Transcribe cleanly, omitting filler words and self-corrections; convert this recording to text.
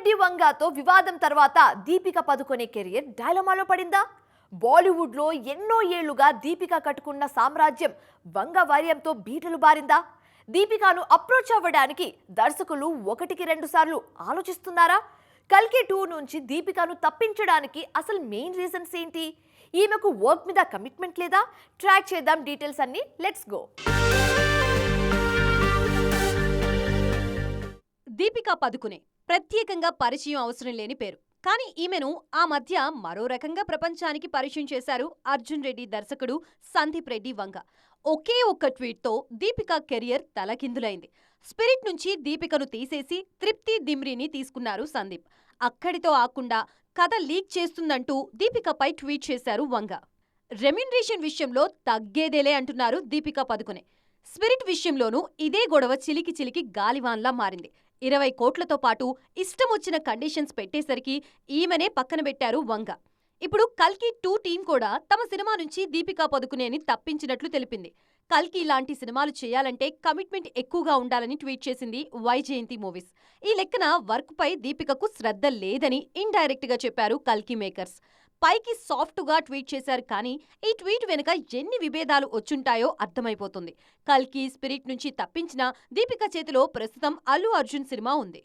ఫ్రెడ్డి వంగాతో వివాదం తర్వాత దీపిక పదుకొనే కెరియర్ డైలమాలో పడిందా? బాలీవుడ్లో ఎన్నో ఏళ్లుగా దీపిక కట్టుకున్న సామ్రాజ్యం వంగ వార్యంతో బీటలు బారిందా? దీపికను అప్రోచ్ అవ్వడానికి దర్శకులు ఒకటికి రెండు సార్లు ఆలోచిస్తున్నారా? కల్కి 2 నుంచి దీపికను తప్పించడానికి అసలు మెయిన్ రీజన్స్ ఏంటి? ఈమెకు వర్క్ మీద కమిట్మెంట్ లేదా? ట్రాక్ చేద్దాం డీటెయిల్స్ అన్ని. Let's go. దీపికా పదుకునే ప్రత్యేకంగా పరిచయం అవసరం లేని పేరు. కానీ ఈమెను ఆ మధ్య మరో రకంగా ప్రపంచానికి పరిచయం చేశారు అర్జున్ రెడ్డి దర్శకుడు సందీప్ రెడ్డి వంగ. ఒకే ఒక్క ట్వీట్తో దీపికా కెరియర్ తలకిందులైంది. స్పిరిట్ నుంచి దీపికను తీసేసి తృప్తి దిమ్రీని తీసుకున్నారు సందీప్. అక్కడితో ఆకుండా కథ లీక్ చేస్తుందంటూ దీపికపై ట్వీట్ చేశారు వంగ. రెమ్యునరేషన్ విషయంలో తగ్గేదేలే అంటున్నారు దీపికా పదుకునే. స్పిరిట్ విషయంలోనూ ఇదే గొడవ చిలికి చిలికి గాలివాన్లా మారింది. 20 కోట్లతో పాటు ఇష్టమొచ్చిన కండిషన్స్ పెట్టేసరికి ఈమెనే పక్కన పెట్టారు వంగ. ఇప్పుడు కల్కి 2 టీం కూడా తమ సినిమా నుంచి దీపికా పదుకునేని తప్పించినట్లు తెలిపింది. కల్కి లాంటి సినిమాలు చేయాలంటే కమిట్మెంట్ ఎక్కువగా ఉండాలని ట్వీట్ చేసింది వైజయంతి మూవీస్. ఈ లెక్కన వర్క్ పై దీపికకు శ్రద్ధ లేదని ఇండైరెక్ట్ గా చెప్పారు కల్కి మేకర్స్. పైకి సాఫ్ట్గా ట్వీట్ చేశారు, కానీ ఈ ట్వీట్ వెనుక ఎన్ని విభేదాలు వచ్చుంటాయో అర్థమైపోతుంది. కల్కి స్పిరిట్ నుంచి తప్పించిన దీపిక చేతిలో ప్రస్తుతం అల్లు అర్జున్ సినిమా ఉంది.